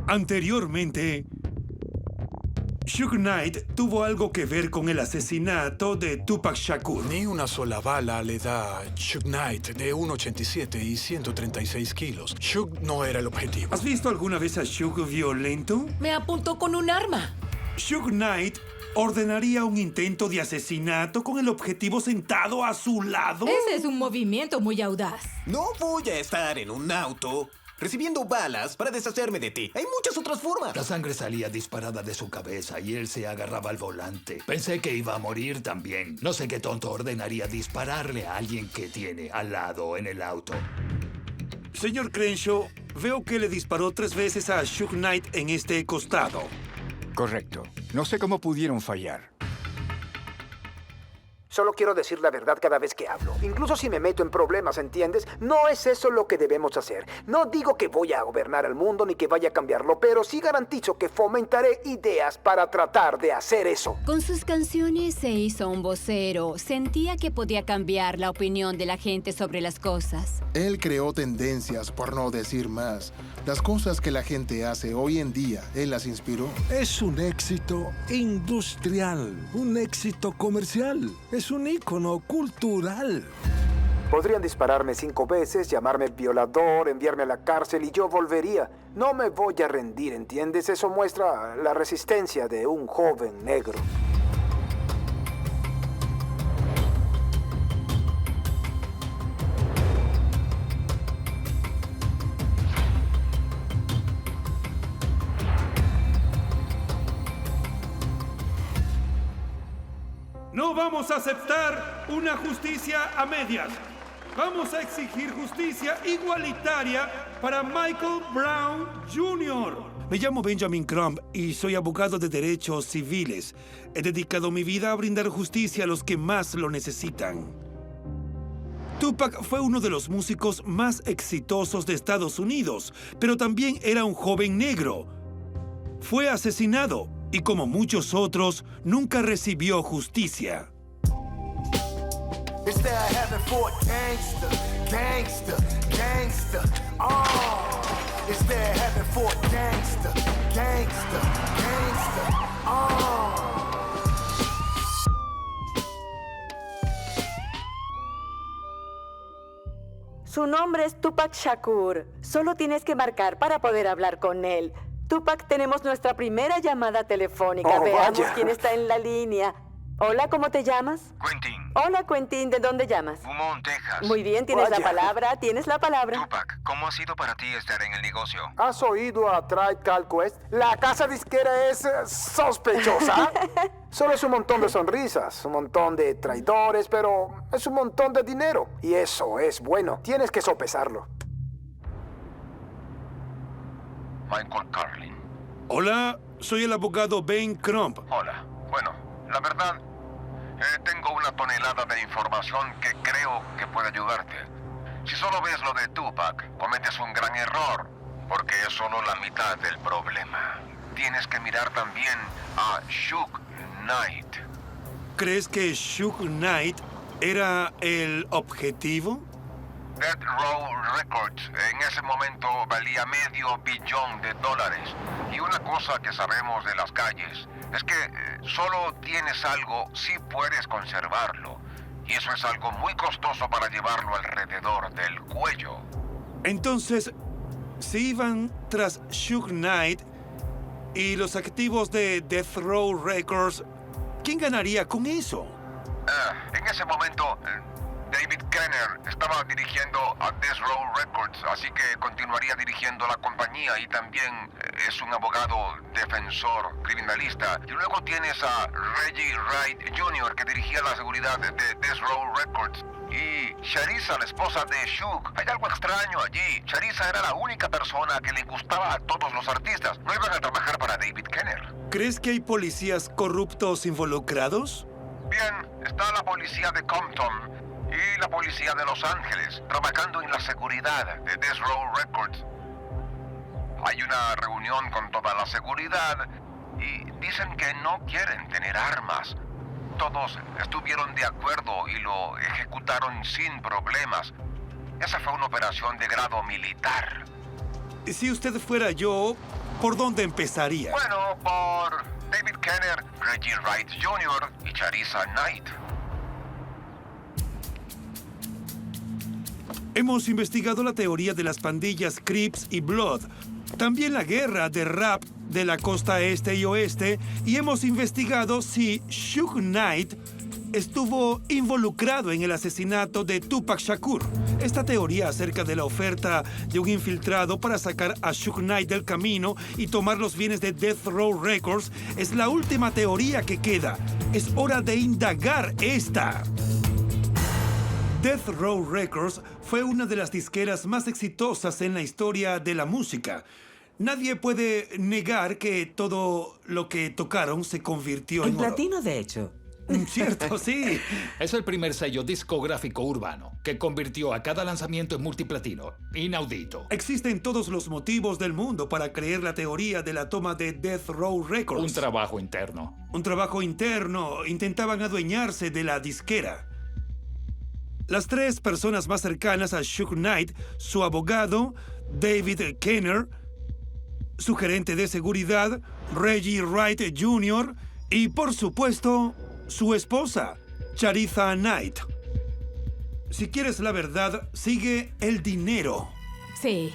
Anteriormente, Suge Knight tuvo algo que ver con el asesinato de Tupac Shakur. Ni una sola bala le da a Suge Knight de 1,87 y 136 kilos. Suge no era el objetivo. ¿Has visto alguna vez a Suge violento? Me apuntó con un arma. Suge Knight ordenaría un intento de asesinato con el objetivo sentado a su lado. Ese es un movimiento muy audaz. No voy a estar en un auto recibiendo balas para deshacerme de ti. Hay muchas otras formas. La sangre salía disparada de su cabeza y él se agarraba al volante. Pensé que iba a morir también. No sé qué tonto ordenaría dispararle a alguien que tiene al lado en el auto. Señor Crenshaw, veo que le disparó 3 veces a Suge Knight en este costado. Correcto. No sé cómo pudieron fallar. Solo quiero decir la verdad cada vez que hablo. Incluso si me meto en problemas, ¿entiendes? No es eso lo que debemos hacer. No digo que voy a gobernar el mundo ni que vaya a cambiarlo, pero sí garantizo que fomentaré ideas para tratar de hacer eso. Con sus canciones se hizo un vocero. Sentía que podía cambiar la opinión de la gente sobre las cosas. Él creó tendencias, por no decir más. Las cosas que la gente hace hoy en día, él las inspiró. Es un éxito industrial, un éxito comercial. Es un ícono cultural. Podrían dispararme 5 veces, llamarme violador, enviarme a la cárcel y yo volvería. No me voy a rendir, ¿entiendes? Eso muestra la resistencia de un joven negro. No vamos a aceptar una justicia a medias. Vamos a exigir justicia igualitaria para Michael Brown Jr. Me llamo Benjamin Crump y soy abogado de derechos civiles. He dedicado mi vida a brindar justicia a los que más lo necesitan. Tupac fue uno de los músicos más exitosos de Estados Unidos, pero también era un joven negro. Fue asesinado y, como muchos otros, nunca recibió justicia. It's that heaven for gangster, gangster, gangster. Oh, it's that heaven for gangster, gangster, gangster. Oh. Su nombre es Tupac Shakur. Solo tienes que marcar para poder hablar con él. Tupac, tenemos nuestra primera llamada telefónica. Oh, veamos vaya. quién está en la línea. Hola, ¿cómo te llamas? Quentin. Hola, Quentin. ¿De dónde llamas? Beaumont, Texas. Muy bien, tienes Vaya. la palabra. Tienes la palabra. Tupac, ¿cómo ha sido para ti estar en el negocio? ¿Has oído a Tribe Called Quest? La casa disquera es sospechosa. Solo es un montón de sonrisas, un montón de traidores, pero es un montón de dinero. Y eso es bueno. Tienes que sopesarlo. Michael Carlin. Hola, soy el abogado Ben Crump. Hola. Bueno, la verdad, tengo una tonelada de información que creo que puede ayudarte. Si solo ves lo de Tupac, cometes un gran error, porque es solo la mitad del problema. Tienes que mirar también a Suge Knight. ¿Crees que Suge Knight era el objetivo? Death Row Records en ese momento valía $500 millones. Y una cosa que sabemos de las calles es que solo tienes algo si puedes conservarlo. Y eso es algo muy costoso para llevarlo alrededor del cuello. Entonces, si iban tras Suge Knight y los activos de Death Row Records, ¿quién ganaría con eso? En ese momento, David Kenner estaba dirigiendo a Death Row Records, así que continuaría dirigiendo la compañía y también es un abogado defensor criminalista. Y luego tienes a Reggie Wright Jr., que dirigía la seguridad de Death Row Records. Y Charissa, la esposa de Suge. Hay algo extraño allí. Charissa era la única persona que le gustaba a todos los artistas. No iban a trabajar para David Kenner. ¿Crees que hay policías corruptos involucrados? Bien, está la policía de Compton y la policía de Los Ángeles trabajando en la seguridad de Death Row Records. Hay una reunión con toda la seguridad y dicen que no quieren tener armas. Todos estuvieron de acuerdo y lo ejecutaron sin problemas. Esa fue una operación de grado militar. Si usted fuera yo, ¿por dónde empezaría? Bueno, por David Kenner, Reggie Wright Jr. y Charissa Knight. Hemos investigado la teoría de las pandillas Crips y Blood, también la guerra de rap de la costa este y oeste, y hemos investigado si Suge Knight estuvo involucrado en el asesinato de Tupac Shakur. Esta teoría acerca de la oferta de un infiltrado para sacar a Suge Knight del camino y tomar los bienes de Death Row Records es la última teoría que queda. Es hora de indagar esta. Death Row Records fue una de las disqueras más exitosas en la historia de la música. Nadie puede negar que todo lo que tocaron se convirtió en oro. platino, de hecho. Cierto, sí. Es el primer sello discográfico urbano que convirtió a cada lanzamiento en multiplatino. Inaudito. Existen todos los motivos del mundo para creer la teoría de la toma de Death Row Records. Un trabajo interno. Un trabajo interno. Intentaban adueñarse de la disquera. Las tres personas más cercanas a Suge Knight, su abogado, David Kenner, su gerente de seguridad, Reggie Wright Jr., y por supuesto, su esposa, Charissa Knight. Si quieres la verdad, sigue el dinero. Sí.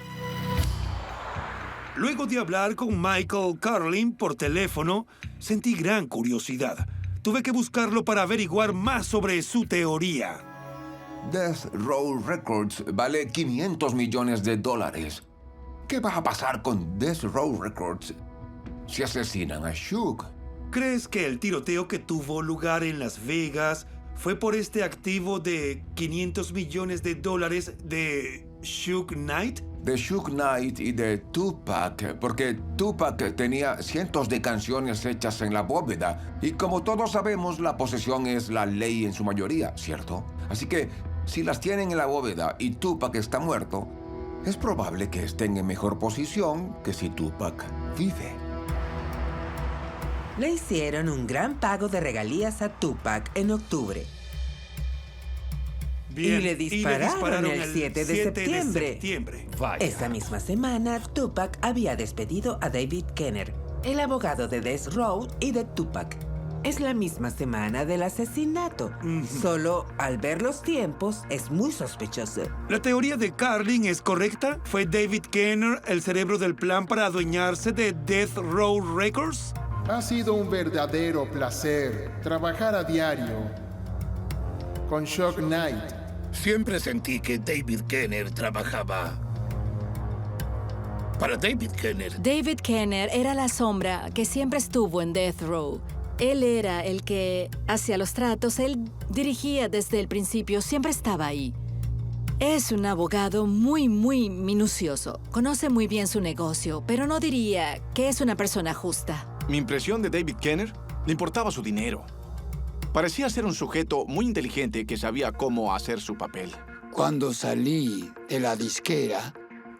Luego de hablar con Michael Carlin por teléfono, sentí gran curiosidad. Tuve que buscarlo para averiguar más sobre su teoría. Death Row Records vale $500 millones. ¿Qué va a pasar con Death Row Records si asesinan a Suge? ¿Crees que el tiroteo que tuvo lugar en Las Vegas fue por este activo de $500 millones de Suge Knight? De Suge Knight y de Tupac, porque Tupac tenía cientos de canciones hechas en la bóveda. Y como todos sabemos, la posesión es la ley en su mayoría, ¿cierto? Así que, si las tienen en la bóveda y Tupac está muerto, es probable que estén en mejor posición que si Tupac vive. Le hicieron un gran pago de regalías a Tupac en octubre. Bien, Y le dispararon el 7 de septiembre. Vaya. Esa misma semana, Tupac había despedido a David Kenner, el abogado de Death Row y de Tupac. Es la misma semana del asesinato. Solo al ver los tiempos es muy sospechoso. ¿La teoría de Carlin es correcta? ¿Fue David Kenner el cerebro del plan para adueñarse de Death Row Records? Ha sido un verdadero placer trabajar a diario con Suge Knight. Siempre sentí que David Kenner trabajaba para David Kenner. David Kenner era la sombra que siempre estuvo en Death Row. Él era el que hacía los tratos, él dirigía desde el principio, siempre estaba ahí. Es un abogado muy minucioso. Conoce muy bien su negocio, pero no diría que es una persona justa. Mi impresión de David Kenner, le importaba su dinero. Parecía ser un sujeto muy inteligente que sabía cómo hacer su papel. Cuando salí de la disquera,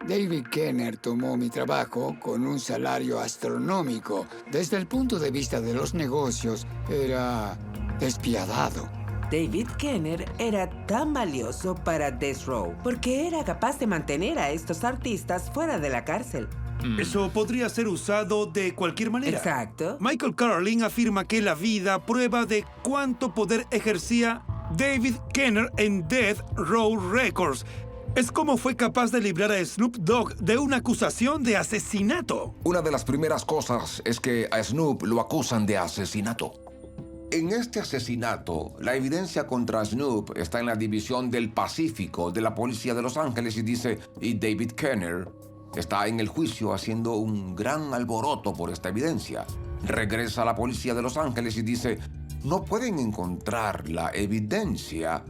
David Kenner tomó mi trabajo con un salario astronómico. Desde el punto de vista de los negocios, era despiadado. David Kenner era tan valioso para Death Row porque era capaz de mantener a estos artistas fuera de la cárcel. Eso podría ser usado de cualquier manera. Exacto. Michael Carlin afirma que la vida prueba de cuánto poder ejercía David Kenner en Death Row Records. Es como fue capaz de librar a Snoop Dogg de una acusación de asesinato. Una de las primeras cosas es que a Snoop lo acusan de asesinato. En este asesinato, la evidencia contra Snoop está en la División del Pacífico de la Policía de Los Ángeles y dice, y David Kenner está en el juicio haciendo un gran alboroto por esta evidencia. Regresa a la Policía de Los Ángeles y dice, no pueden encontrar la evidencia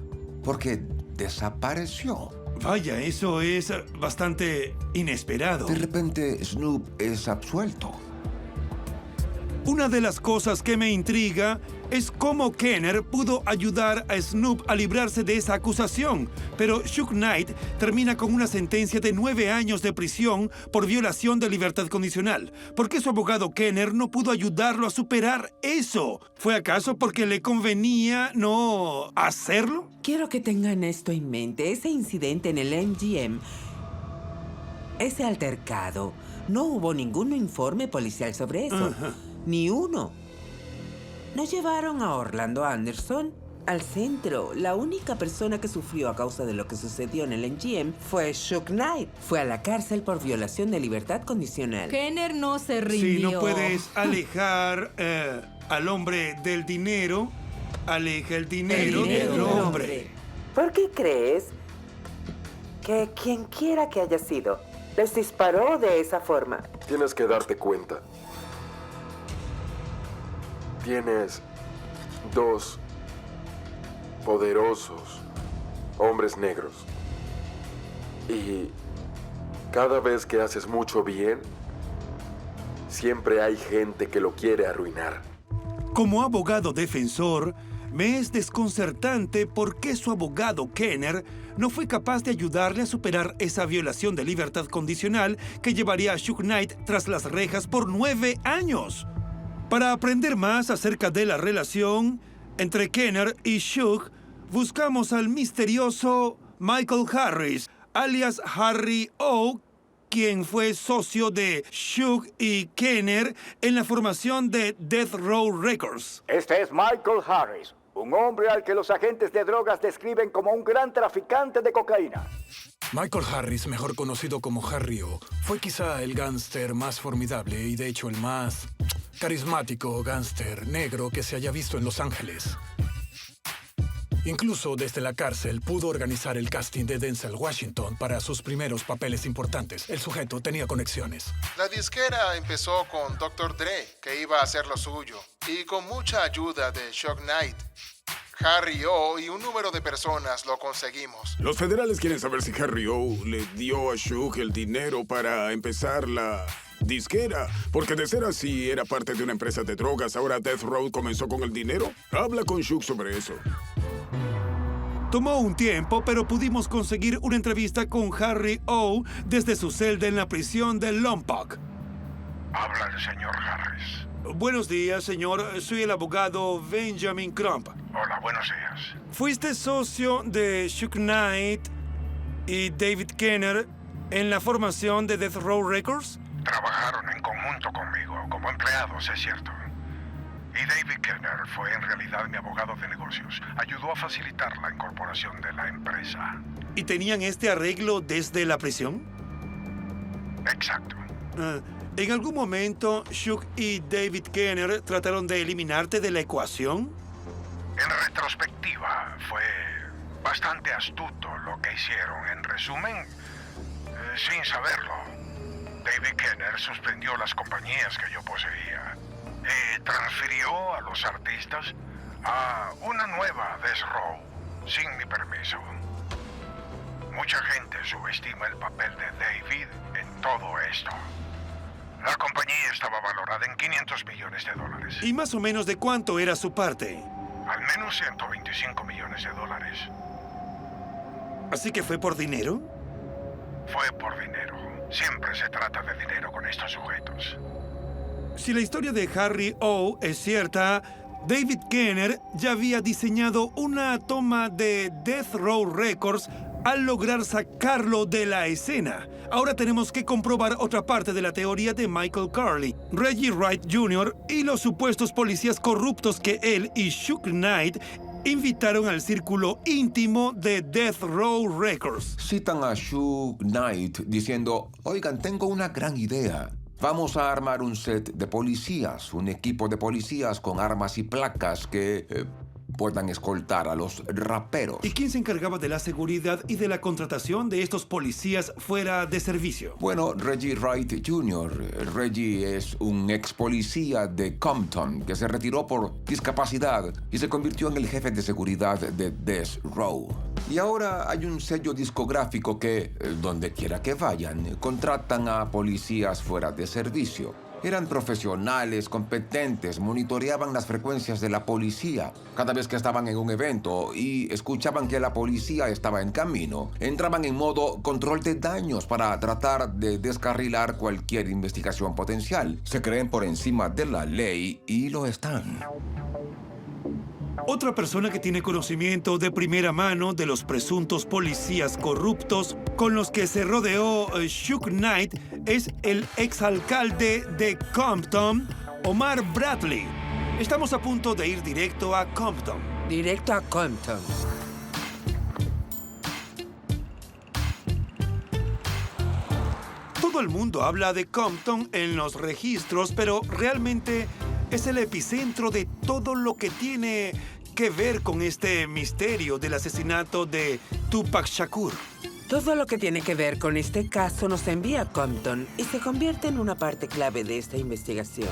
porque desapareció. Vaya, eso es bastante inesperado. De repente, Snoop es absuelto. Una de las cosas que me intriga es cómo Kenner pudo ayudar a Snoop a librarse de esa acusación. Pero Suge Knight termina con una sentencia de 9 años de prisión por violación de libertad condicional. ¿Por qué su abogado Kenner no pudo ayudarlo a superar eso? ¿Fue acaso porque le convenía no hacerlo? Quiero que tengan esto en mente. Ese incidente en el MGM, ese altercado, No hubo ningún informe policial sobre eso. Ni uno. Nos llevaron a Orlando Anderson al centro. La única persona que sufrió a causa de lo que sucedió en el MGM fue Suge Knight. Fue a la cárcel por violación de libertad condicional. Kenner no se rindió. Si no puedes alejar al hombre del dinero, aleja el dinero del hombre. ¿Por qué crees que quien quiera que haya sido les disparó de esa forma? Tienes que darte cuenta. Tienes dos poderosos hombres negros. Y cada vez que haces mucho bien, siempre hay gente que lo quiere arruinar. Como abogado defensor, me es desconcertante por qué su abogado Kenner no fue capaz de ayudarle a superar esa violación de libertad condicional que llevaría a Suge Knight tras las rejas por 9 años. Para aprender más acerca de la relación entre Kenner y Suge, buscamos al misterioso Michael Harris, alias Harry O, quien fue socio de Suge y Kenner en la formación de Death Row Records. Este es Michael Harris, un hombre al que los agentes de drogas describen como un gran traficante de cocaína. Michael Harris, mejor conocido como Harry O, fue quizá el gángster más formidable y de hecho el más carismático gángster negro que se haya visto en Los Ángeles. Incluso desde la cárcel pudo organizar el casting de Denzel Washington para sus primeros papeles importantes. El sujeto tenía conexiones. La disquera empezó con Dr. Dre, que iba a hacer lo suyo, y con mucha ayuda de Suge Knight, Harry O y un número de personas lo conseguimos. Los federales quieren saber si Harry O le dio a Suge el dinero para empezar la disquera, porque de ser así era parte de una empresa de drogas. Ahora Death Row comenzó con el dinero. Habla con Suge sobre eso. Tomó un tiempo, pero pudimos conseguir una entrevista con Harry O desde su celda en la prisión de Lompoc. Habla el señor Harris. Buenos días, señor. Soy el abogado Benjamin Crump. Hola, buenos días. ¿Fuiste socio de Suge Knight y David Kenner en la formación de Death Row Records? Trabajaron en conjunto conmigo, como empleados, es cierto. Y David Kenner fue en realidad mi abogado de negocios. Ayudó a facilitar la incorporación de la empresa. ¿Y tenían este arreglo desde la prisión? Exacto. ¿En algún momento Suge y David Kenner trataron de eliminarte de la ecuación? En retrospectiva, fue bastante astuto lo que hicieron. En resumen, sin saberlo, David Kenner suspendió las compañías que yo poseía. Transfirió a los artistas a una nueva Death Row sin mi permiso. Mucha gente subestima el papel de David en todo esto. La compañía estaba valorada en $500 millones. ¿Y más o menos de cuánto era su parte? Al menos $125 millones. ¿Así que fue por dinero? Fue por dinero. Siempre se trata de dinero con estos sujetos. Si la historia de Harry O es cierta, David Kenner ya había diseñado una toma de Death Row Records al lograr sacarlo de la escena. Ahora tenemos que comprobar otra parte de la teoría de Michael Carly, Reggie Wright Jr. y los supuestos policías corruptos que él y Suge Knight invitaron al círculo íntimo de Death Row Records. Citan a Suge Knight diciendo, oigan, tengo una gran idea. Vamos a armar un set de policías, un equipo de policías con armas y placas que puedan escoltar a los raperos. ¿Y quién se encargaba de la seguridad y de la contratación de estos policías fuera de servicio? Bueno, Reggie Wright Jr. Reggie es un ex policía de Compton que se retiró por discapacidad y se convirtió en el jefe de seguridad de Death Row. Y ahora hay un sello discográfico que, donde quiera que vayan, contratan a policías fuera de servicio. Eran profesionales, competentes, monitoreaban las frecuencias de la policía. Cada vez que estaban en un evento y escuchaban que la policía estaba en camino, entraban en modo control de daños para tratar de descarrilar cualquier investigación potencial. Se creen por encima de la ley y lo están. Otra persona que tiene conocimiento de primera mano de los presuntos policías corruptos con los que se rodeó Suge Knight es el exalcalde de Compton, Omar Bradley. Estamos a punto de ir directo a Compton. Directo a Compton. Todo el mundo habla de Compton en los registros, pero realmente es el epicentro de todo lo que tiene que ver con este misterio del asesinato de Tupac Shakur. Todo lo que tiene que ver con este caso nos envía a Compton y se convierte en una parte clave de esta investigación.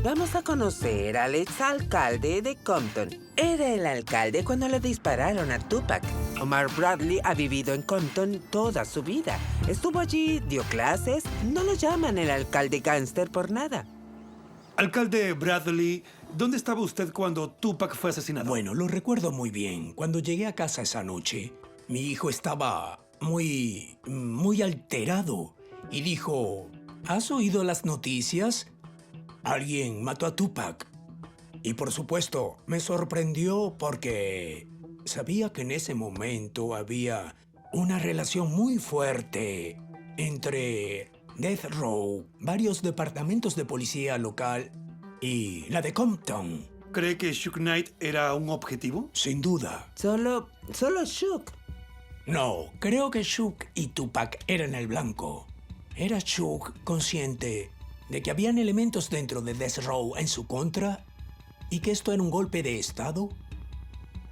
Vamos a conocer al exalcalde de Compton. Era el alcalde cuando le dispararon a Tupac. Omar Bradley ha vivido en Compton toda su vida. Estuvo allí, dio clases. No lo llaman el alcalde gángster por nada. Alcalde Bradley, ¿dónde estaba usted cuando Tupac fue asesinado? Bueno, lo recuerdo muy bien. Cuando llegué a casa esa noche, mi hijo estaba muy alterado y dijo, ¿has oído las noticias? Alguien mató a Tupac. Y por supuesto, me sorprendió porque sabía que en ese momento había una relación muy fuerte entre Death Row, varios departamentos de policía local y la de Compton. ¿Cree que Suge Knight era un objetivo? Sin duda. Solo Suge. No, creo que Suge y Tupac eran el blanco. ¿Era Suge consciente de que habían elementos dentro de Death Row en su contra y que esto era un golpe de estado?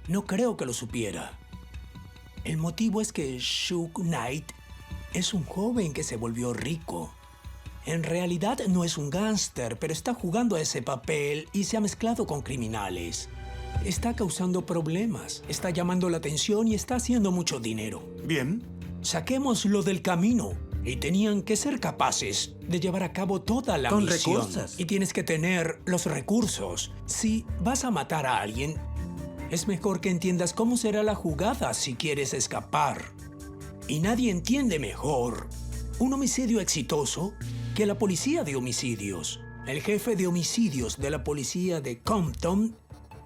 No creo que lo supiera. El motivo es que Suge Knight es un joven que se volvió rico. En realidad no es un gángster, pero está jugando a ese papel y se ha mezclado con criminales. Está causando problemas, está llamando la atención y está haciendo mucho dinero. Bien. Saquémoslo del camino. Y tenían que ser capaces de llevar a cabo toda la con misión. Recursos. Y tienes que tener los recursos. Si vas a matar a alguien, es mejor que entiendas cómo será la jugada si quieres escapar. Y nadie entiende mejor un homicidio exitoso que la policía de homicidios. El jefe de homicidios de la policía de Compton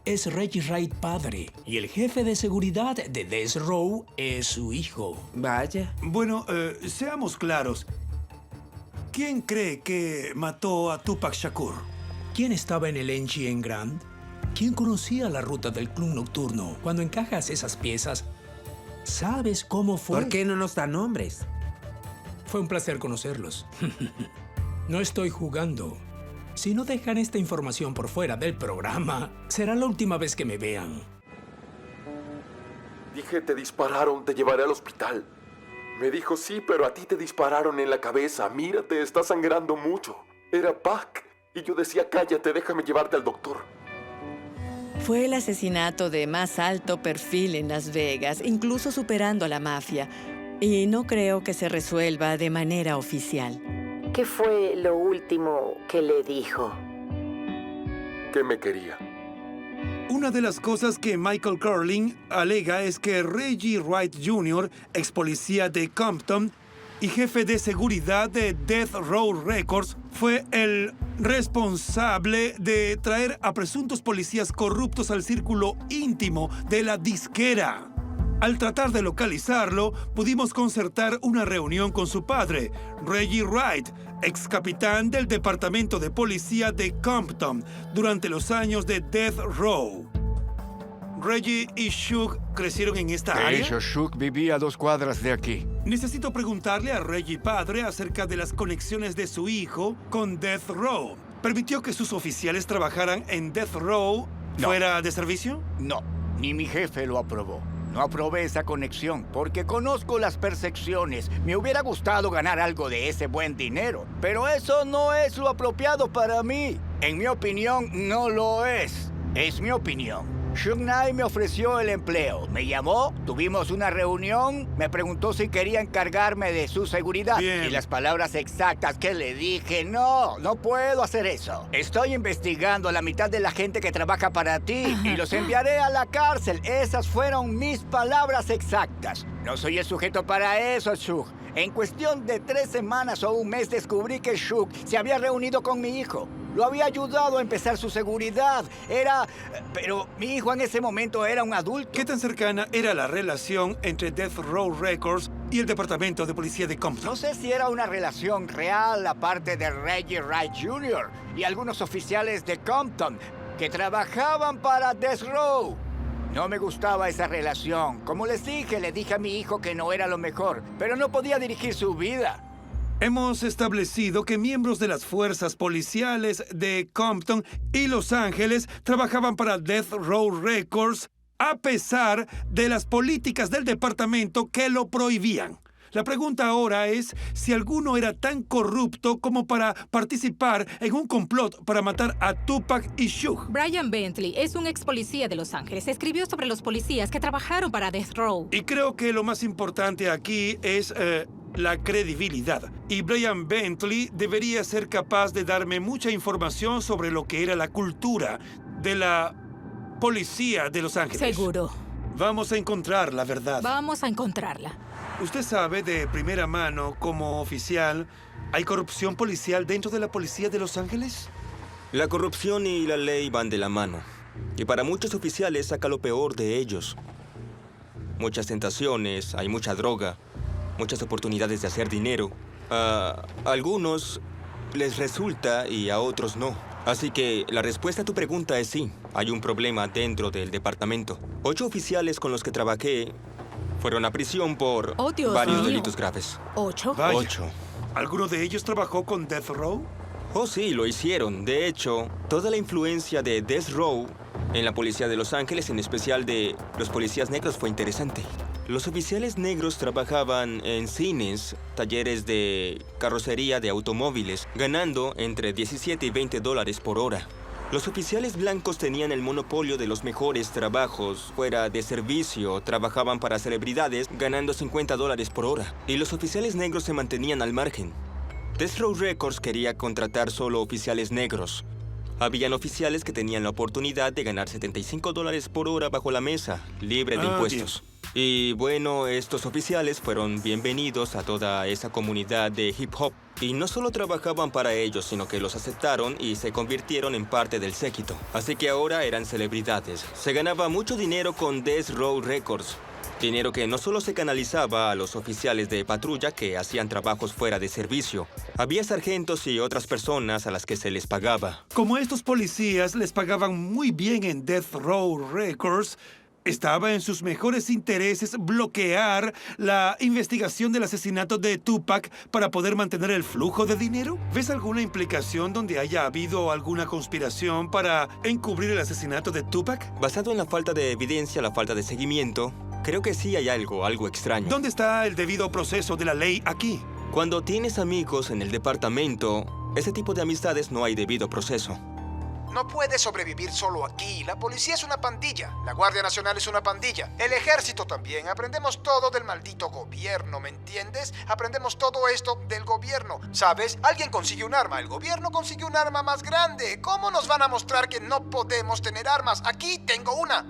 es Reggie Wright padre. Y el jefe de seguridad de Death Row es su hijo. Vaya. Bueno, seamos claros. ¿Quién cree que mató a Tupac Shakur? ¿Quién estaba en el NG en Grand? ¿Quién conocía la ruta del club nocturno? Cuando encajas esas piezas, ¿sabes cómo fue? ¿Por qué no nos dan nombres? Fue un placer conocerlos. No estoy jugando. Si no dejan esta información por fuera del programa, será la última vez que me vean. Dije, te dispararon, te llevaré al hospital. Me dijo, sí, pero a ti te dispararon en la cabeza. Mírate, está sangrando mucho. Era Pac. Y yo decía, cállate, déjame llevarte al doctor. Fue el asesinato de más alto perfil en Las Vegas, incluso superando a la mafia. Y no creo que se resuelva de manera oficial. ¿Qué fue lo último que le dijo? Que me quería. Una de las cosas que Michael Curling alega es que Reggie Wright Jr., ex policía de Compton y jefe de seguridad de Death Row Records, fue el responsable de traer a presuntos policías corruptos al círculo íntimo de la disquera. Al tratar de localizarlo, pudimos concertar una reunión con su padre, Reggie Wright, ex capitán del departamento de policía de Compton durante los años de Death Row. Reggie y Suge crecieron en esta área. De hecho, Suge vivía a 2 cuadras de aquí. Necesito preguntarle a Reggie padre acerca de las conexiones de su hijo con Death Row. ¿Permitió que sus oficiales trabajaran en Death Row fuera de servicio? No, ni mi jefe lo aprobó. No aprobé esa conexión porque conozco las percepciones. Me hubiera gustado ganar algo de ese buen dinero, pero eso no es lo apropiado para mí. En mi opinión, no lo es. Es mi opinión. Suge Knight me ofreció el empleo. Me llamó, tuvimos una reunión, me preguntó si quería encargarme de su seguridad. Bien. Y las palabras exactas que le dije, no puedo hacer eso. Estoy investigando a la mitad de la gente que trabaja para ti y los enviaré a la cárcel. Esas fueron mis palabras exactas. No soy el sujeto para eso, Suge. En cuestión de 3 semanas o un mes descubrí que Shook se había reunido con mi hijo. Lo había ayudado a empezar su seguridad. Pero mi hijo en ese momento era un adulto. ¿Qué tan cercana era la relación entre Death Row Records y el Departamento de Policía de Compton? No sé si era una relación real aparte de Reggie Wright Jr. y algunos oficiales de Compton que trabajaban para Death Row. No me gustaba esa relación. Como les dije, le dije a mi hijo que no era lo mejor, pero no podía dirigir su vida. Hemos establecido que miembros de las fuerzas policiales de Compton y Los Ángeles trabajaban para Death Row Records a pesar de las políticas del departamento que lo prohibían. La pregunta ahora es si alguno era tan corrupto como para participar en un complot para matar a Tupac y Shook. Brian Bentley es un ex policía de Los Ángeles. Escribió sobre los policías que trabajaron para Death Row. Y creo que lo más importante aquí es la credibilidad. Y Brian Bentley debería ser capaz de darme mucha información sobre lo que era la cultura de la policía de Los Ángeles. Seguro. Vamos a encontrar la verdad. Vamos a encontrarla. Usted sabe de primera mano, como oficial, ¿hay corrupción policial dentro de la policía de Los Ángeles? La corrupción y la ley van de la mano. Y para muchos oficiales saca lo peor de ellos. Muchas tentaciones, hay mucha droga, muchas oportunidades de hacer dinero. A algunos les resulta y a otros no. Así que la respuesta a tu pregunta es sí, hay un problema dentro del departamento. 8 oficiales con los que trabajé fueron a prisión por varios delitos graves. ¿8? Vaya. 8. ¿Alguno de ellos trabajó con Death Row? Oh, sí, lo hicieron. De hecho, toda la influencia de Death Row en la policía de Los Ángeles, en especial de los policías negros, fue interesante. Los oficiales negros trabajaban en cines, talleres de carrocería de automóviles, ganando entre 17 y 20 dólares por hora. Los oficiales blancos tenían el monopolio de los mejores trabajos fuera de servicio, trabajaban para celebridades, ganando 50 dólares por hora. Y los oficiales negros se mantenían al margen. Death Row Records quería contratar solo oficiales negros. Habían oficiales que tenían la oportunidad de ganar 75 dólares por hora bajo la mesa, libre de impuestos. Y bueno, estos oficiales fueron bienvenidos a toda esa comunidad de hip hop. Y no solo trabajaban para ellos, sino que los aceptaron y se convirtieron en parte del séquito. Así que ahora eran celebridades. Se ganaba mucho dinero con Death Row Records. Dinero que no solo se canalizaba a los oficiales de patrulla que hacían trabajos fuera de servicio. Había sargentos y otras personas a las que se les pagaba. Como estos policías les pagaban muy bien en Death Row Records, ¿estaba en sus mejores intereses bloquear la investigación del asesinato de Tupac para poder mantener el flujo de dinero? ¿Ves alguna implicación donde haya habido alguna conspiración para encubrir el asesinato de Tupac? Basado en la falta de evidencia, la falta de seguimiento, creo que sí hay algo extraño. ¿Dónde está el debido proceso de la ley aquí? Cuando tienes amigos en el departamento, ese tipo de amistades no hay debido proceso. No puede sobrevivir solo aquí. La policía es una pandilla. La Guardia Nacional es una pandilla. El ejército también. Aprendemos todo del maldito gobierno, ¿me entiendes? Aprendemos todo esto del gobierno. ¿Sabes? Alguien consigue un arma. El gobierno consigue un arma más grande. ¿Cómo nos van a mostrar que no podemos tener armas? Aquí tengo una.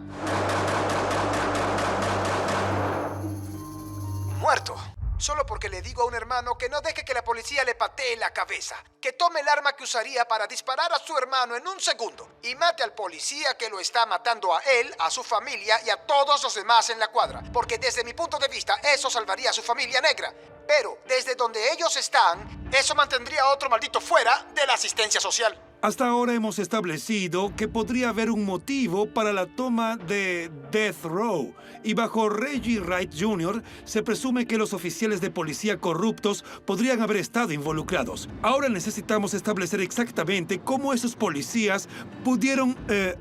Muerto. Solo porque le digo a un hermano que no deje que la policía le patee la cabeza. Que tome el arma que usaría para disparar a su hermano en un segundo. Y mate al policía que lo está matando a él, a su familia y a todos los demás en la cuadra. Porque desde mi punto de vista, eso salvaría a su familia negra. Pero desde donde ellos están, eso mantendría a otro maldito fuera de la asistencia social. Hasta ahora hemos establecido que podría haber un motivo para la toma de Death Row. Y bajo Reggie Wright Jr. se presume que los oficiales de policía corruptos podrían haber estado involucrados. Ahora necesitamos establecer exactamente cómo esos policías pudieron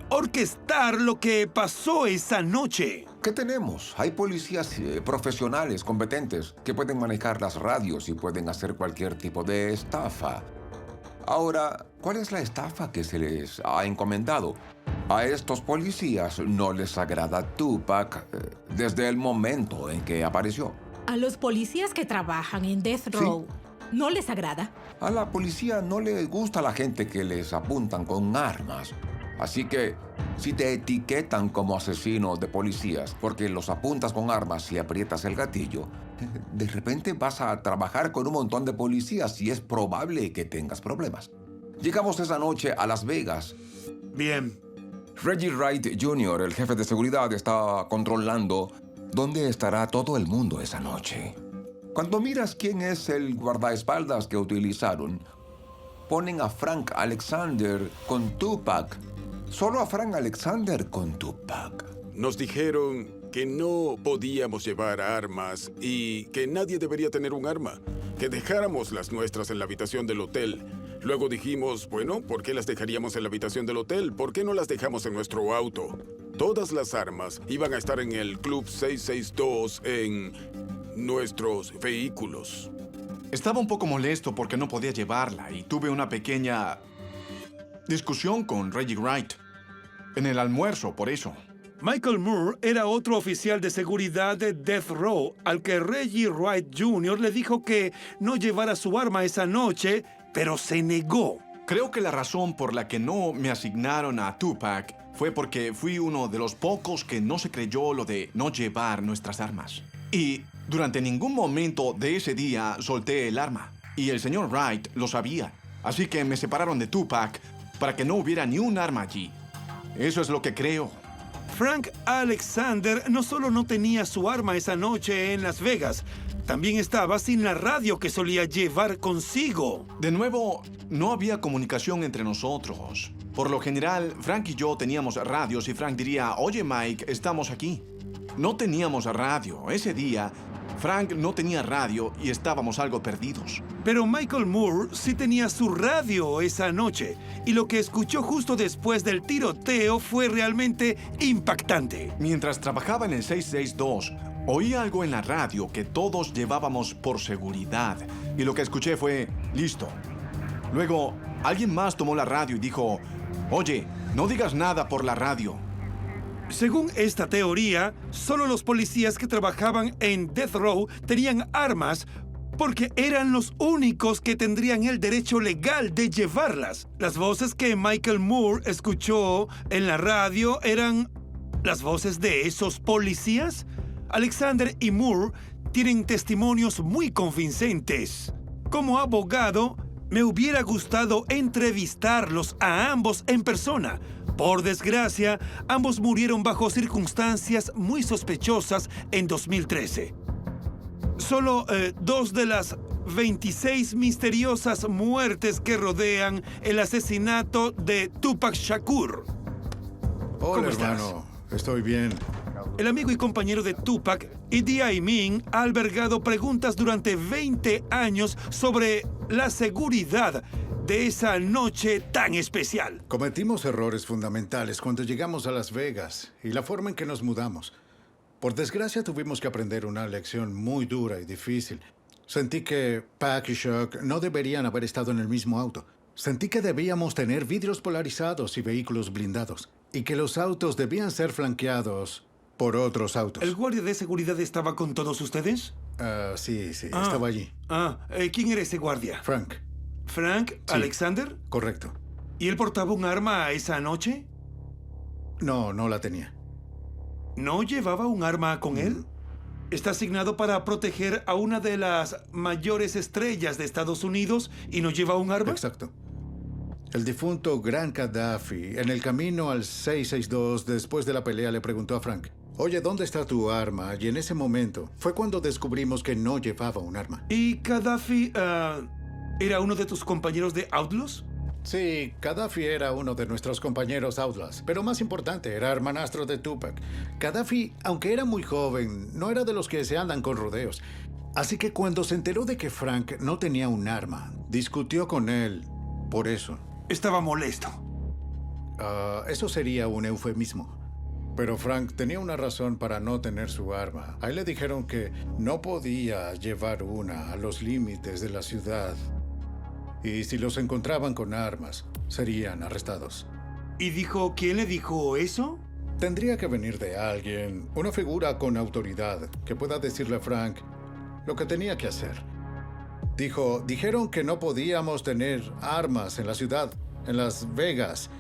orquestar lo que pasó esa noche. ¿Qué tenemos? Hay policías profesionales, competentes, que pueden manejar las radios y pueden hacer cualquier tipo de estafa. Ahora, ¿cuál es la estafa que se les ha encomendado? A estos policías no les agrada Tupac desde el momento en que apareció. A los policías que trabajan en Death Row, ¿no les agrada? A la policía no le gusta la gente que les apuntan con armas. Así que, si te etiquetan como asesino de policías porque los apuntas con armas y aprietas el gatillo, de repente vas a trabajar con un montón de policías y es probable que tengas problemas. Llegamos esa noche a Las Vegas. Bien. Reggie Wright Jr., el jefe de seguridad, está controlando dónde estará todo el mundo esa noche. Cuando miras quién es el guardaespaldas que utilizaron, ponen a Frank Alexander con Tupac. Solo a Frank Alexander con Tupac. Nos dijeron que no podíamos llevar armas y que nadie debería tener un arma. Que dejáramos las nuestras en la habitación del hotel. Luego dijimos, bueno, ¿por qué las dejaríamos en la habitación del hotel? ¿Por qué no las dejamos en nuestro auto? Todas las armas iban a estar en el Club 662 en nuestros vehículos. Estaba un poco molesto porque no podía llevarla y tuve una pequeña discusión con Reggie Wright en el almuerzo, por eso. Michael Moore era otro oficial de seguridad de Death Row al que Reggie Wright Jr. le dijo que no llevara su arma esa noche, pero se negó. Creo que la razón por la que no me asignaron a Tupac fue porque fui uno de los pocos que no se creyó lo de no llevar nuestras armas. Y durante ningún momento de ese día solté el arma. Y el señor Wright lo sabía. Así que me separaron de Tupac para que no hubiera ni un arma allí. Eso es lo que creo. Frank Alexander no solo no tenía su arma esa noche en Las Vegas, también estaba sin la radio que solía llevar consigo. De nuevo, no había comunicación entre nosotros. Por lo general, Frank y yo teníamos radios y Frank diría, oye Mike, estamos aquí. No teníamos radio. Ese día, Frank no tenía radio y estábamos algo perdidos. Pero Michael Moore sí tenía su radio esa noche. Y lo que escuchó justo después del tiroteo fue realmente impactante. Mientras trabajaba en el 662, oí algo en la radio que todos llevábamos por seguridad. Y lo que escuché fue, listo. Luego, alguien más tomó la radio y dijo, oye, no digas nada por la radio. Según esta teoría, solo los policías que trabajaban en Death Row tenían armas porque eran los únicos que tendrían el derecho legal de llevarlas. Las voces que Michael Moore escuchó en la radio eran las voces de esos policías. Alexander y Moore tienen testimonios muy convincentes. Como abogado, me hubiera gustado entrevistarlos a ambos en persona. Por desgracia, ambos murieron bajo circunstancias muy sospechosas en 2013. Solo 2 de las 26 misteriosas muertes que rodean el asesinato de Tupac Shakur. Hola, hermano. Estoy bien. El amigo y compañero de Tupac, Idi Amin, ha albergado preguntas durante 20 años sobre la seguridad de esa noche tan especial. Cometimos errores fundamentales cuando llegamos a Las Vegas y la forma en que nos mudamos. Por desgracia tuvimos que aprender una lección muy dura y difícil. Sentí que Pac y Chuck no deberían haber estado en el mismo auto. Sentí que debíamos tener vidrios polarizados y vehículos blindados. Y que los autos debían ser flanqueados por otros autos. ¿El guardia de seguridad estaba con todos ustedes? Sí, estaba allí. ¿Quién era ese guardia? Frank. ¿Frank Alexander? Correcto. ¿Y él portaba un arma esa noche? No la tenía. ¿No llevaba un arma con él? Está asignado para proteger a una de las mayores estrellas de Estados Unidos y no lleva un arma. Exacto. El difunto Gran Gaddafi, en el camino al 662, después de la pelea, le preguntó a Frank, oye, ¿dónde está tu arma? Y en ese momento fue cuando descubrimos que no llevaba un arma. ¿Y Gaddafi era uno de tus compañeros de Outlaws? Sí, Gaddafi era uno de nuestros compañeros Outlaws, pero más importante, era hermanastro de Tupac. Gaddafi, aunque era muy joven, no era de los que se andan con rodeos. Así que cuando se enteró de que Frank no tenía un arma, discutió con él por eso. Estaba molesto. Eso sería un eufemismo. Pero Frank tenía una razón para no tener su arma. A él le dijeron que no podía llevar una a los límites de la ciudad. Y si los encontraban con armas, serían arrestados. ¿Y dijo quién le dijo eso? Tendría que venir de alguien, una figura con autoridad, que pueda decirle a Frank lo que tenía que hacer. Dijeron que no podíamos tener armas en la ciudad, en Las Vegas.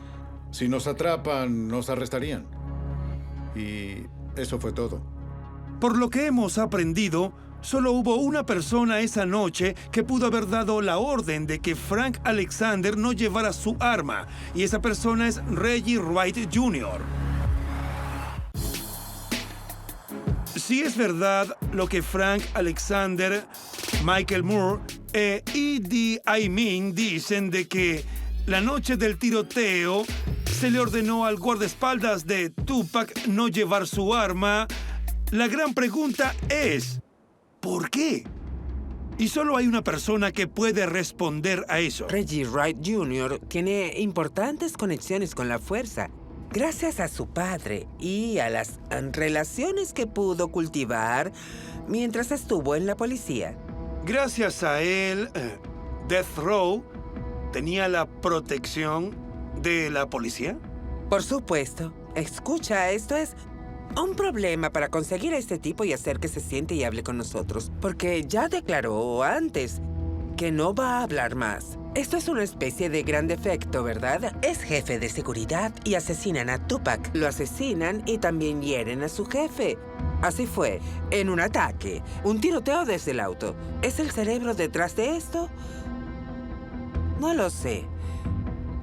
Si nos atrapan, nos arrestarían. Y eso fue todo. Por lo que hemos aprendido, solo hubo una persona esa noche que pudo haber dado la orden de que Frank Alexander no llevara su arma, y esa persona es Reggie Wright Jr. Si es verdad lo que Frank Alexander, Michael Moore e Idi Amin dicen de que la noche del tiroteo se le ordenó al guardaespaldas de Tupac no llevar su arma, la gran pregunta es, ¿por qué? Y solo hay una persona que puede responder a eso. Reggie Wright Jr. tiene importantes conexiones con la fuerza, gracias a su padre y a las relaciones que pudo cultivar mientras estuvo en la policía. Gracias a él, Death Row tenía la protección de la policía. Por supuesto. Escucha, esto es un problema para conseguir a este tipo y hacer que se siente y hable con nosotros, porque ya declaró antes que no va a hablar más. Esto es una especie de gran defecto, ¿verdad? Es jefe de seguridad y asesinan a Tupac. Lo asesinan y también hieren a su jefe. Así fue, en un ataque, un tiroteo desde el auto. ¿Es el cerebro detrás de esto? No lo sé.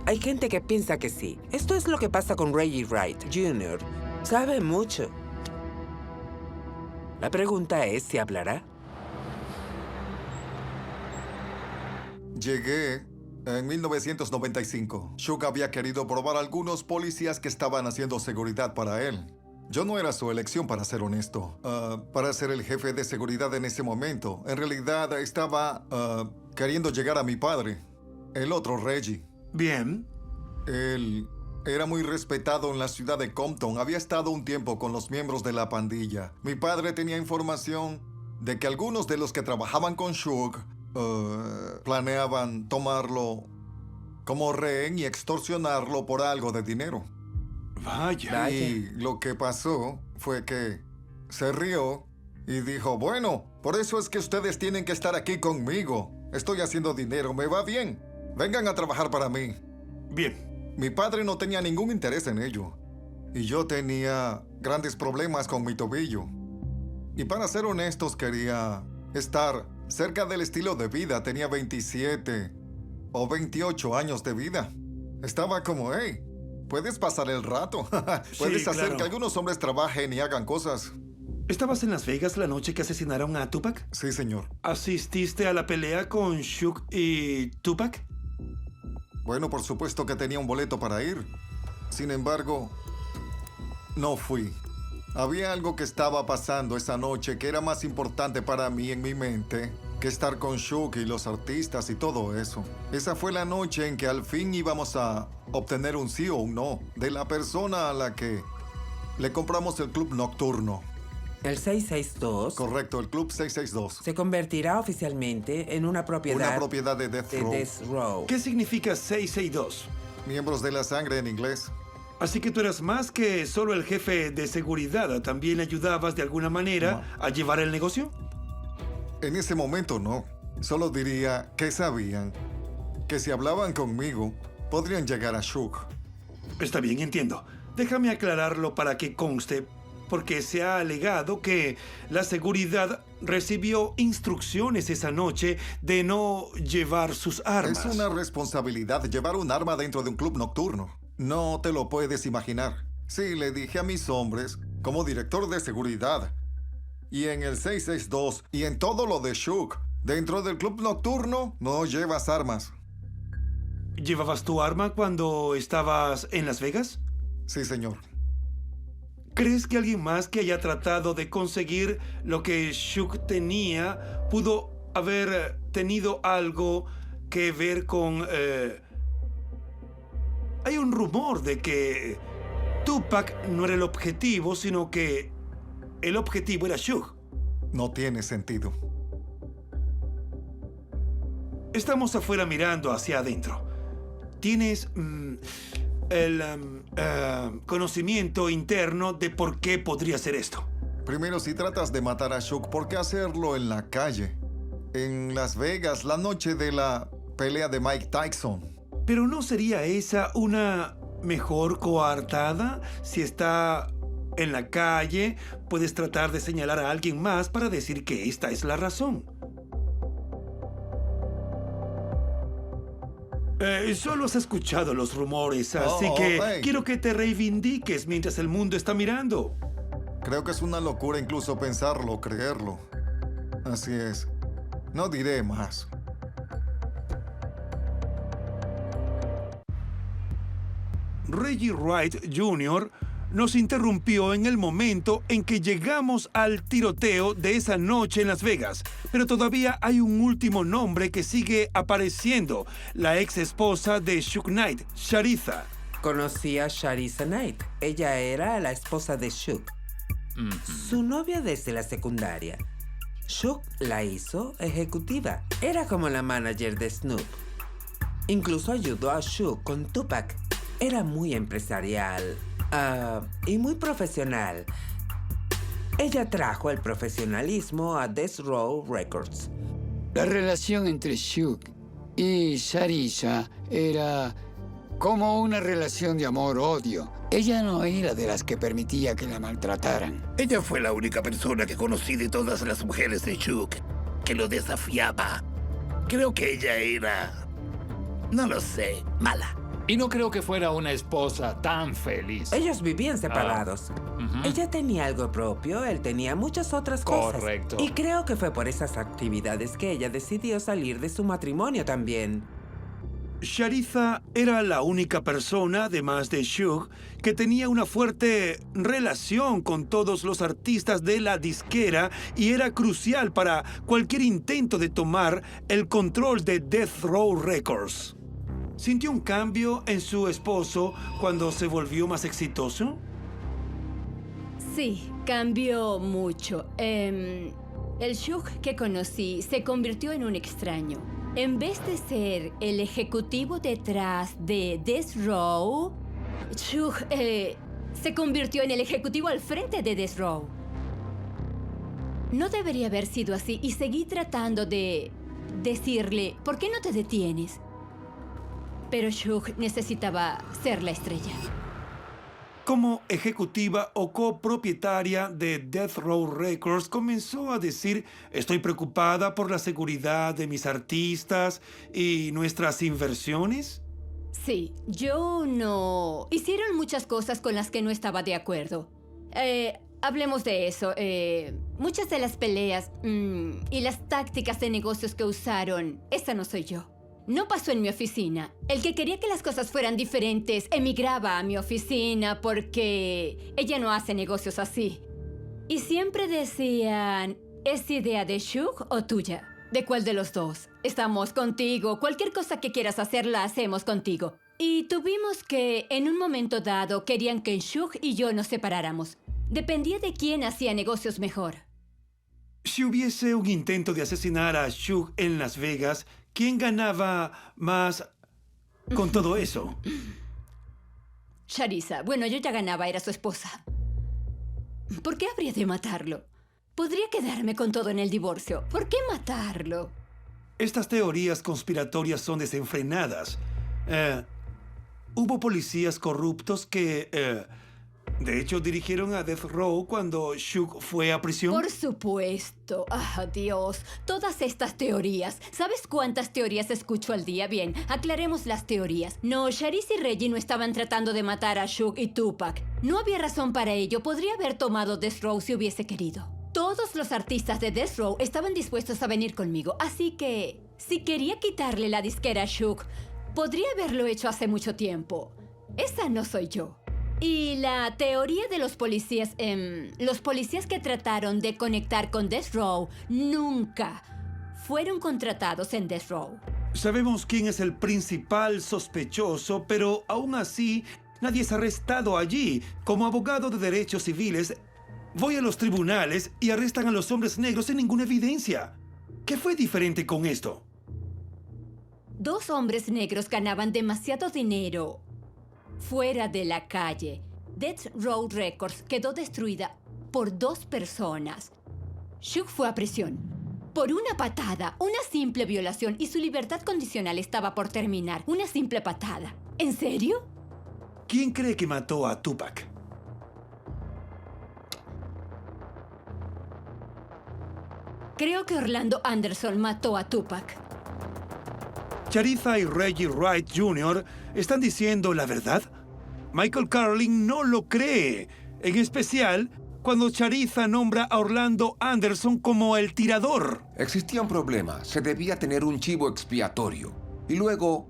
Hay gente que piensa que sí. Esto es lo que pasa con Reggie Wright Jr. Sabe mucho. La pregunta es si hablará. Llegué en 1995. Shug había querido probar a algunos policías que estaban haciendo seguridad para él. Yo no era su elección, para ser honesto. Para ser el jefe de seguridad en ese momento. En realidad estaba queriendo llegar a mi padre, el otro Reggie. Bien. Él era muy respetado en la ciudad de Compton. Había estado un tiempo con los miembros de la pandilla. Mi padre tenía información de que algunos de los que trabajaban con Shug planeaban tomarlo como rehén y extorsionarlo por algo de dinero. Vaya. Y lo que pasó fue que se rió y dijo, bueno, por eso es que ustedes tienen que estar aquí conmigo. Estoy haciendo dinero, me va bien. Vengan a trabajar para mí. Bien. Mi padre no tenía ningún interés en ello. Y yo tenía grandes problemas con mi tobillo. Y para ser honestos, quería estar cerca del estilo de vida. Tenía 27 o 28 años de vida. Estaba como, hey, puedes pasar el rato. Puedes hacer que algunos hombres trabajen y hagan cosas. ¿Estabas en Las Vegas la noche que asesinaron a Tupac? Sí, señor. ¿Asististe a la pelea con Shug y Tupac? Bueno, por supuesto que tenía un boleto para ir. Sin embargo, no fui. Había algo que estaba pasando esa noche que era más importante para mí en mi mente que estar con Shug y los artistas y todo eso. Esa fue la noche en que al fin íbamos a obtener un sí o un no de la persona a la que le compramos el club nocturno. El 662... Correcto, el club 662. Se convertirá oficialmente en una propiedad... Una propiedad de Death Row. ¿Qué significa 662? Miembros de la sangre en inglés. Así que tú eras más que solo el jefe de seguridad. ¿También ayudabas de alguna manera a llevar el negocio? En ese momento no. Solo diría que sabían que si hablaban conmigo, podrían llegar a Shug. Está bien, entiendo. Déjame aclararlo para que conste, porque se ha alegado que la seguridad recibió instrucciones esa noche de no llevar sus armas. Es una responsabilidad llevar un arma dentro de un club nocturno. No te lo puedes imaginar. Sí, le dije a mis hombres, como director de seguridad, y en el 662, y en todo lo de Shug, dentro del club nocturno no llevas armas. ¿Llevabas tu arma cuando estabas en Las Vegas? Sí, señor. ¿Crees que alguien más que haya tratado de conseguir lo que Shug tenía pudo haber tenido algo que ver con... Hay un rumor de que Tupac no era el objetivo, sino que el objetivo era Shug. No tiene sentido. Estamos afuera mirando hacia adentro. ¿Tienes el conocimiento interno de por qué podría ser esto? Primero, si tratas de matar a Shug, ¿por qué hacerlo en la calle? En Las Vegas, la noche de la pelea de Mike Tyson. Pero ¿no sería esa una mejor coartada. Si está en la calle, puedes tratar de señalar a alguien más para decir que esta es la razón. Solo has escuchado los rumores, así que quiero que te reivindiques mientras el mundo está mirando. Creo que es una locura incluso pensarlo o creerlo. Así es. No diré más. Reggie Wright Jr. nos interrumpió en el momento en que llegamos al tiroteo de esa noche en Las Vegas. Pero todavía hay un último nombre que sigue apareciendo. La ex esposa de Suge Knight, Sharitha. Conocí a Sharitha Knight. Ella era la esposa de Suge. Su novia desde la secundaria. Suge la hizo ejecutiva. Era como la manager de Snoop. Incluso ayudó a Suge con Tupac. Era muy empresarial y muy profesional. Ella trajo el profesionalismo a Death Row Records. La relación entre Suge y Sharitha era como una relación de amor-odio. Ella no era de las que permitía que la maltrataran. Ella fue la única persona que conocí de todas las mujeres de Suge que lo desafiaba. Creo que ella era, no lo sé, mala. Y no creo que fuera una esposa tan feliz. Ellos vivían separados. Ella tenía algo propio, él tenía muchas otras cosas. Correcto. Y creo que fue por esas actividades que ella decidió salir de su matrimonio también. Sharitha era la única persona, además de Suge, que tenía una fuerte relación con todos los artistas de la disquera y era crucial para cualquier intento de tomar el control de Death Row Records. ¿Sintió un cambio en su esposo cuando se volvió más exitoso? Sí, cambió mucho. El Suge que conocí se convirtió en un extraño. En vez de ser el ejecutivo detrás de Death Row, Suge se convirtió en el ejecutivo al frente de Death Row. No debería haber sido así y seguí tratando de decirle, ¿por qué no te detienes? Pero Suge necesitaba ser la estrella. Como ejecutiva o copropietaria de Death Row Records, comenzó a decir, estoy preocupada por la seguridad de mis artistas y nuestras inversiones. Sí, yo no... Hicieron muchas cosas con las que no estaba de acuerdo. Hablemos de eso. Muchas de las peleas y las tácticas de negocios que usaron, esa no soy yo. No pasó en mi oficina. El que quería que las cosas fueran diferentes emigraba a mi oficina porque ella no hace negocios así. Y siempre decían, ¿es idea de Suge o tuya? ¿De cuál de los dos? Estamos contigo. Cualquier cosa que quieras hacer la hacemos contigo. Y tuvimos que, en un momento dado, querían que Suge y yo nos separáramos. Dependía de quién hacía negocios mejor. Si hubiese un intento de asesinar a Suge en Las Vegas, ¿quién ganaba más con todo eso? Sharitha. Bueno, yo ya ganaba, era su esposa. ¿Por qué habría de matarlo? Podría quedarme con todo en el divorcio. ¿Por qué matarlo? Estas teorías conspiratorias son desenfrenadas. Hubo policías corruptos que, de hecho, dirigieron a Death Row cuando Suge fue a prisión. Por supuesto. Ah, Dios. Todas estas teorías. ¿Sabes cuántas teorías escucho al día? Bien, aclaremos las teorías. No, Sharitha y Reggie no estaban tratando de matar a Suge y Tupac. No había razón para ello. Podría haber tomado Death Row si hubiese querido. Todos los artistas de Death Row estaban dispuestos a venir conmigo. Así que, si quería quitarle la disquera a Suge, podría haberlo hecho hace mucho tiempo. Esa no soy yo. Y la teoría de los policías que trataron de conectar con Death Row nunca fueron contratados en Death Row. Sabemos quién es el principal sospechoso, pero aún así nadie es arrestado allí. Como abogado de derechos civiles, voy a los tribunales y arrestan a los hombres negros sin ninguna evidencia. ¿Qué fue diferente con esto? 2 hombres negros ganaban demasiado dinero fuera de la calle. Death Row Records quedó destruida por 2 personas. Suge fue a prisión por una patada, una simple violación, y su libertad condicional estaba por terminar. Una simple patada. ¿En serio? ¿Quién cree que mató a Tupac? Creo que Orlando Anderson mató a Tupac. Charitha y Reggie Wright Jr. están diciendo la verdad. Michael Carlin no lo cree, en especial cuando Charitha nombra a Orlando Anderson como el tirador. Existía un problema. Se debía tener un chivo expiatorio. Y luego,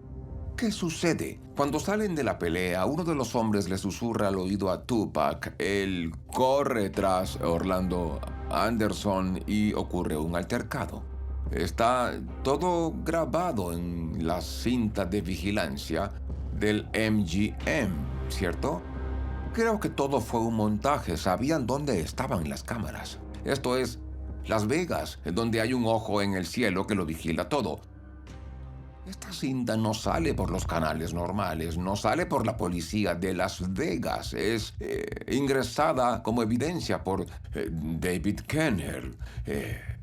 ¿qué sucede? Cuando salen de la pelea, uno de los hombres le susurra al oído a Tupac. Él corre tras Orlando Anderson y ocurre un altercado. Está todo grabado en la cinta de vigilancia del MGM, ¿cierto? Creo que todo fue un montaje. Sabían dónde estaban las cámaras. Esto es Las Vegas, donde hay un ojo en el cielo que lo vigila todo. Esta cinta no sale por los canales normales, no sale por la policía de Las Vegas. Es ingresada como evidencia por David Kenner.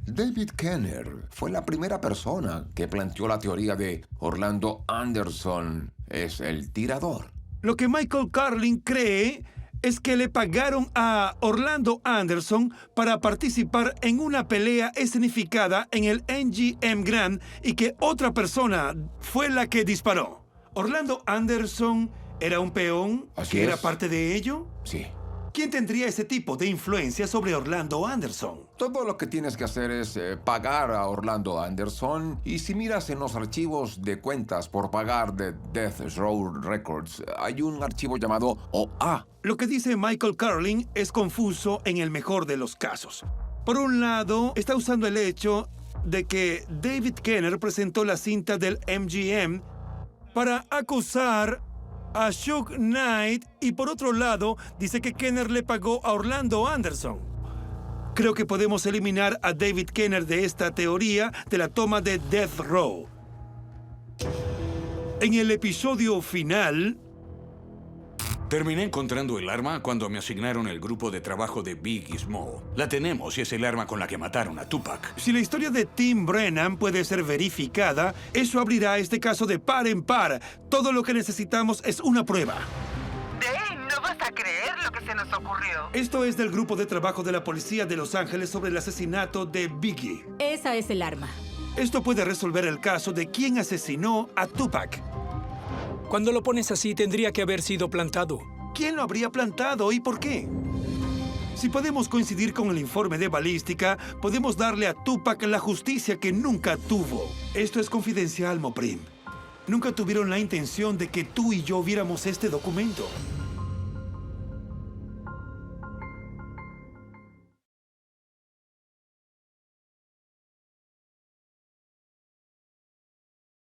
David Kenner fue la primera persona que planteó la teoría de Orlando Anderson es el tirador. Lo que Michael Carlin cree es que le pagaron a Orlando Anderson para participar en una pelea escenificada en el MGM Grand y que otra persona fue la que disparó. ¿Orlando Anderson era un peón que era parte de ello? Sí. ¿Quién tendría ese tipo de influencia sobre Orlando Anderson? Todo lo que tienes que hacer es pagar a Orlando Anderson. Y si miras en los archivos de cuentas por pagar de Death Row Records, hay un archivo llamado OA. Lo que dice Michael Carlin es confuso en el mejor de los casos. Por un lado, está usando el hecho de que David Kenner presentó la cinta del MGM para acusar a Suge Knight, y por otro lado, dice que Kenner le pagó a Orlando Anderson. Creo que podemos eliminar a David Kenner de esta teoría de la toma de Death Row. En el episodio final, terminé encontrando el arma cuando me asignaron el grupo de trabajo de Biggie Small. La tenemos y es el arma con la que mataron a Tupac. si la historia de Tim Brennan puede ser verificada, eso abrirá este caso de par en par. Todo lo que necesitamos es una prueba. Dave, no vas a creer lo que se nos ocurrió. Esto es del grupo de trabajo de la policía de Los Ángeles sobre el asesinato de Biggie. Esa es el arma. Esto puede resolver el caso de quién asesinó a Tupac. Cuando lo pones así, tendría que haber sido plantado. ¿Quién lo habría plantado y por qué? Si podemos coincidir con el informe de balística, podemos darle a Tupac la justicia que nunca tuvo. Esto es confidencial, Moprim. Nunca tuvieron la intención de que tú y yo viéramos este documento.